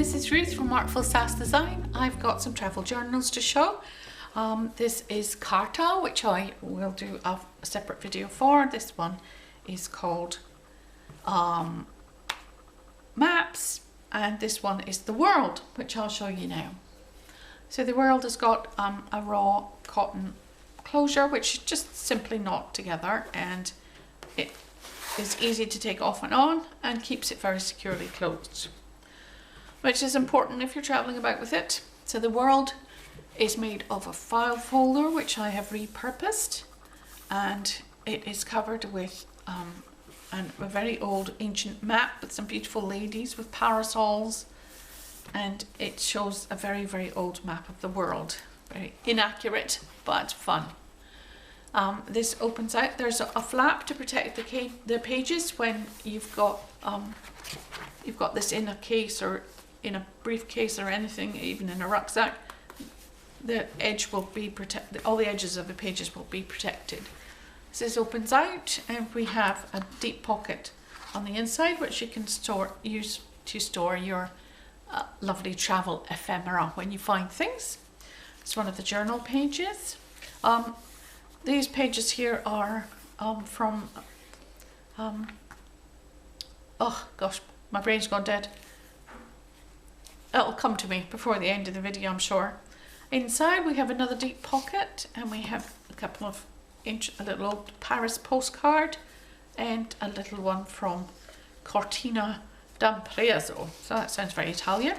this is Ruth from Artful Sass Design. I've got some travel journals to show. This is Carta, which I will do a separate video for. This one is called Maps, and this one is The World, which I'll show you now. So The World has got a raw cotton closure, which is just simply knot together, and it is easy to take off and on and keeps it very securely closed, which is important if you're traveling about with it. So The World is made of a file folder, which I have repurposed, and it is covered with a very old ancient map with some beautiful ladies with parasols, and it shows a very, very old map of the world. Very inaccurate, but fun. This opens out. There's a flap to protect the pages when you've got this in a case or in a briefcase or anything, even in a rucksack. The edge will be protected. All the edges of the pages will be protected. So this opens out, and we have a deep pocket on the inside, which you can use to store your lovely travel ephemera when you find things. It's one of the journal pages. These pages here are from, oh gosh, my brain's gone dead. It'll come to me before the end of the video, I'm sure. Inside we have another deep pocket, and we have a couple of a little old Paris postcard and a little one from Cortina d'Ampezzo. So that sounds very Italian.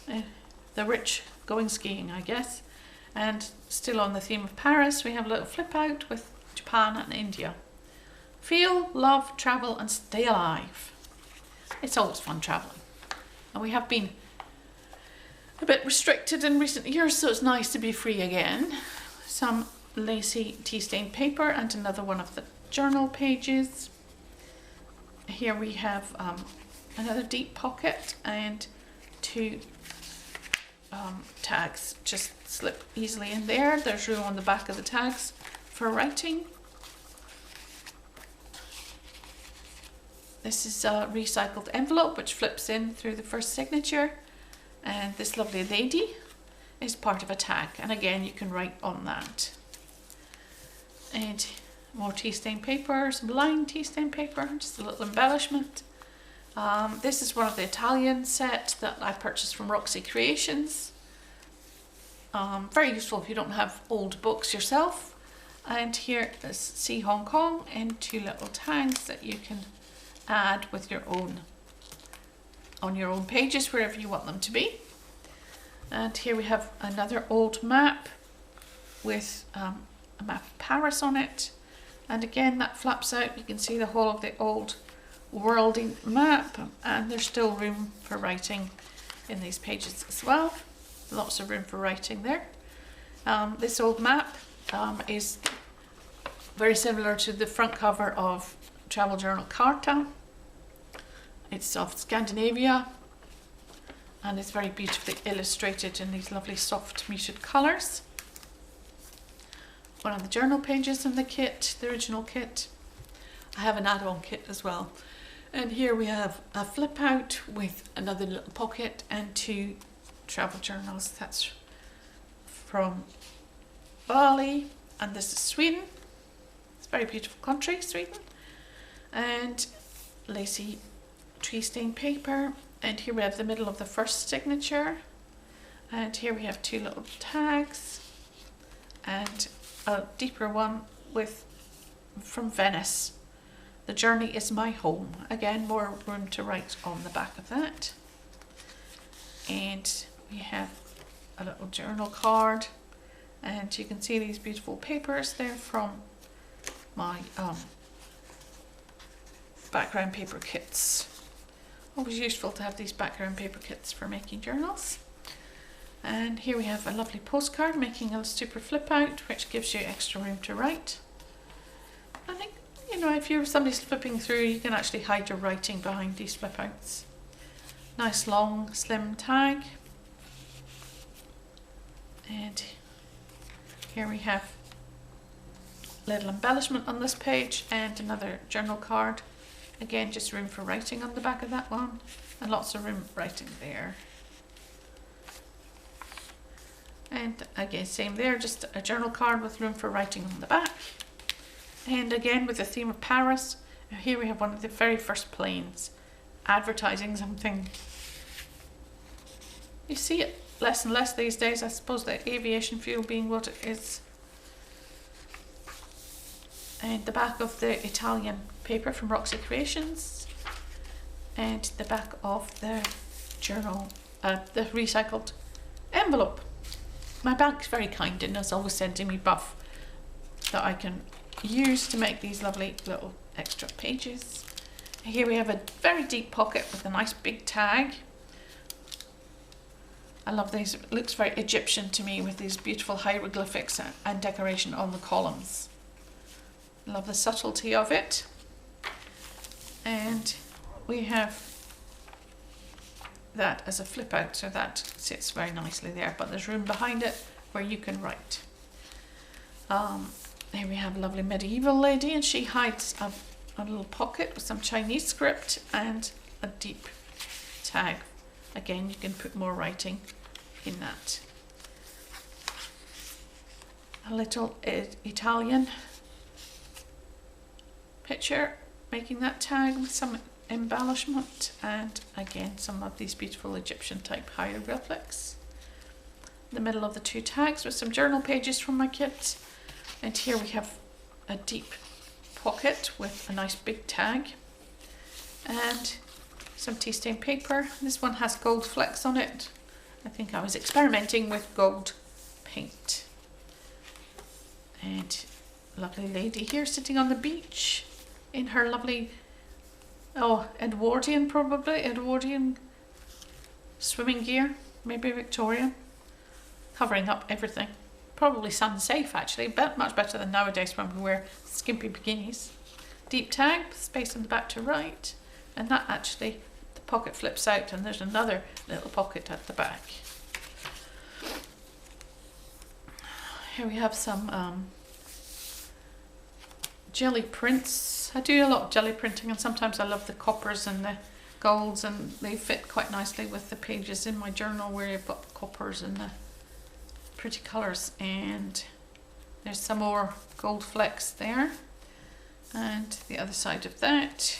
The rich going skiing, I guess. And still on the theme of Paris, we have a little flip out with Japan and India. Feel, love, travel and stay alive. It's always fun traveling. And we have been a bit restricted in recent years, so it's nice to be free again. Some lacy tea-stained paper and another one of the journal pages. Here we have another deep pocket and two tags just slip easily in there. There's room on the back of the tags for writing. This is a recycled envelope which flips in through the first signature, and this lovely lady is part of a tag, and again you can write on that. And more tea-stained paper, some lined tea-stained paper, just a little embellishment. This is one of the Italian set that I purchased from Roxy Creations. Very useful if you don't have old books yourself. And here is See Hong Kong, and two little tags that you can add with your own on your own pages wherever you want them to be. And here we have another old map with a map of Paris on it, and again that flaps out. You can see the whole of the old worldy map, and there's still room for writing in these pages as well. Lots of room for writing there. This old map is very similar to the front cover of travel journal Carta. It's of Scandinavia, and it's very beautifully illustrated in these lovely soft muted colours. One of the journal pages in the kit, the original kit. I have an add-on kit as well. And here we have a flip out with another little pocket and two travel journals. That's from Bali, and this is Sweden. It's a very beautiful country, Sweden. And lacy tree-stained paper, and here we have the middle of the first signature, and here we have two little tags and a deeper one from Venice. The journey is my home. Again, more room to write on the back of that. And we have a little journal card, and you can see these beautiful papers. They're from my background paper kits. Always useful to have these background paper kits for making journals. And here we have a lovely postcard making a super flip out, which gives you extra room to write. I think, you know, if you're somebody's flipping through, you can actually hide your writing behind these flip outs. Nice long slim tag. And here we have a little embellishment on this page and another journal card. Again, just room for writing on the back of that one. and lots of room writing there. And again, same there, just a journal card with room for writing on the back. And again, with the theme of Paris, here we have one of the very first planes advertising something. You see it less and less these days, I suppose, the aviation fuel being what it is. And the back of the Italian paper from Roxy Creations, and the back of the journal, the recycled envelope. My bank's very kind and has always sending me buff that I can use to make these lovely little extra pages. Here we have a very deep pocket with a nice big tag. I love these, it looks very Egyptian to me with these beautiful hieroglyphics and decoration on the columns. Love the subtlety of it. And we have that as a flip out, so that sits very nicely there, but there's room behind it where you can write. Here we have a lovely medieval lady, and she hides a little pocket with some Chinese script and a deep tag. Again, you can put more writing in that. A little Italian picture making that tag with some embellishment, and again some of these beautiful Egyptian type hieroglyphics. The middle of the two tags with some journal pages from my kit, and here we have a deep pocket with a nice big tag and some tea stain paper. This one has gold flecks on it. I think I was experimenting with gold paint. And lovely lady here sitting on the beach in her lovely, Edwardian, probably Edwardian swimming gear, maybe Victorian, covering up everything. Probably sun safe actually, but much better than nowadays when we wear skimpy bikinis. Deep tag, space in the back to write, and that actually, the pocket flips out and there's another little pocket at the back. Here we have some jelly prints. I do a lot of jelly printing, and sometimes I love the coppers and the golds, and they fit quite nicely with the pages in my journal where you've got the coppers and the pretty colours. And there's some more gold flecks there, and the other side of that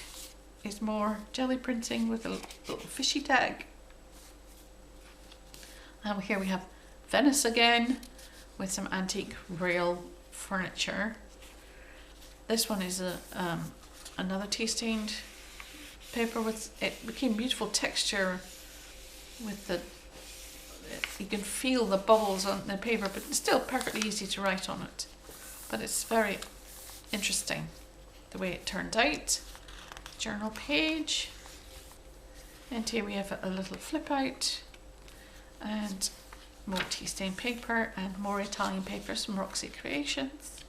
is more jelly printing with a little fishy tag. And here we have Venice again with some antique rail furniture. This one is another tea stained paper with, it became beautiful texture with the, you can feel the bubbles on the paper, but it's still perfectly easy to write on it. But it's very interesting the way it turned out. Journal page, and here we have a little flip out, and more tea stained paper and more Italian papers from Roxy Creations.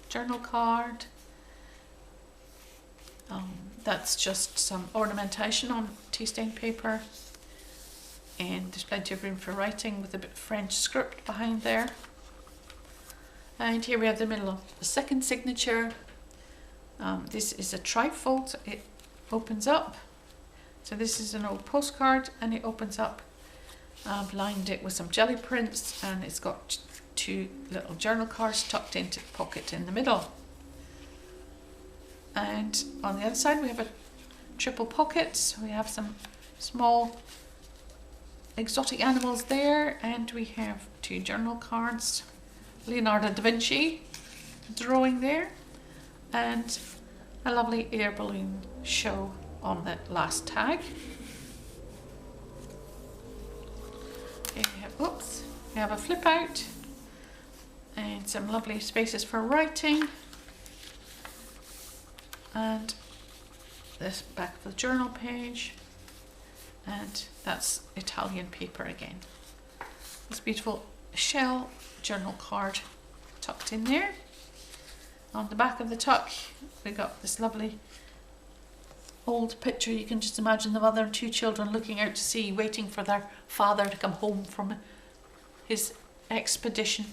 Journal card. That's just some ornamentation on tea stained paper, and there's plenty of room for writing with a bit of French script behind there. And here we have the middle of the second signature. This is a trifold. It opens up. So this is an old postcard, and it opens up. I've lined it with some jelly prints, and it's got two little journal cards tucked into the pocket in the middle. And on the other side we have a triple pocket. So we have some small exotic animals there, and we have two journal cards, Leonardo da Vinci drawing there, and a lovely air balloon show on the last tag. Here we have, we have a flip out and some lovely spaces for writing, and this back of the journal page, and that's Italian paper again. This beautiful shell journal card tucked in there. On the back of the tuck we got this lovely old picture. You can just imagine the mother and two children looking out to sea, waiting for their father to come home from his expedition.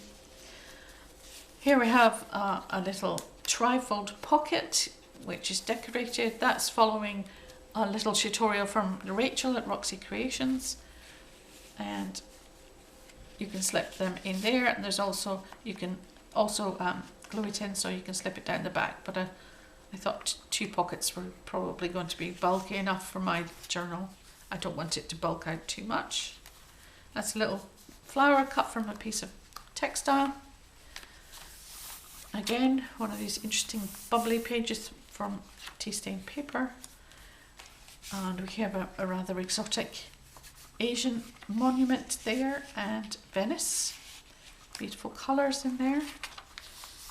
Here we have a little trifold pocket which is decorated. That's following a little tutorial from Rachel at Roxy Creations, and you can slip them in there, and there's also, you can also glue it in so you can slip it down the back, but I thought 2 pockets were probably going to be bulky enough for my journal. I don't want it to bulk out too much. That's a little flower cut from a piece of textile. Again, one of these interesting bubbly pages from tea stained paper. And we have a rather exotic Asian monument there, and Venice. Beautiful colours in there.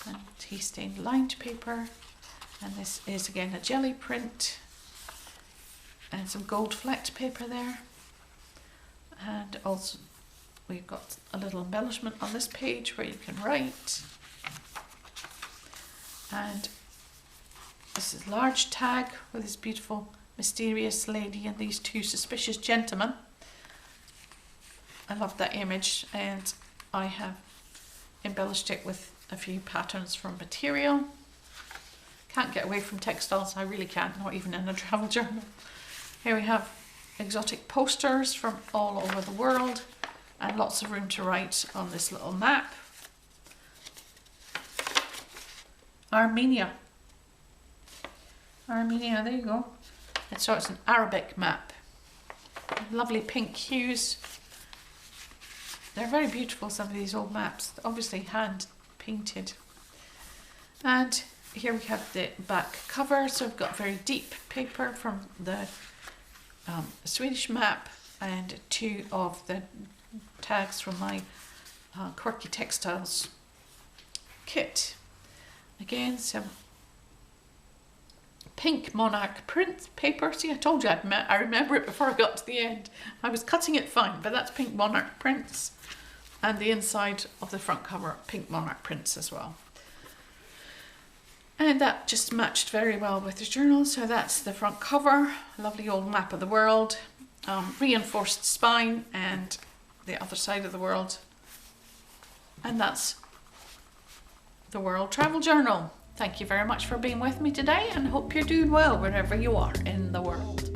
And tea stained lined paper. And this is again a jelly print. And some gold flecked paper there. And also we've got a little embellishment on this page where you can write. And this is a large tag with this beautiful mysterious lady and these 2 suspicious gentlemen. I love that image, and I have embellished it with a few patterns from material. Can't get away from textiles, I really can't, not even in a travel journal. Here we have exotic posters from all over the world, and lots of room to write on this little map. Armenia, there you go. And so it's an Arabic map. Lovely pink hues. They're very beautiful, some of these old maps, obviously hand painted. And here we have the back cover, so I've got very deep paper from the Swedish map, and 2 of the tags from my Quirky Textiles kit. Again, some pink monarch print paper. See, I told you I remember it before I got to the end. I was cutting it fine, but that's pink monarch prints. And the inside of the front cover, pink monarch prints as well. And that just matched very well with the journal. So that's the front cover, lovely old map of the world, reinforced spine, and the other side of the world. And that's the World Travel Journal. Thank you very much for being with me today, and hope you're doing well wherever you are in the world.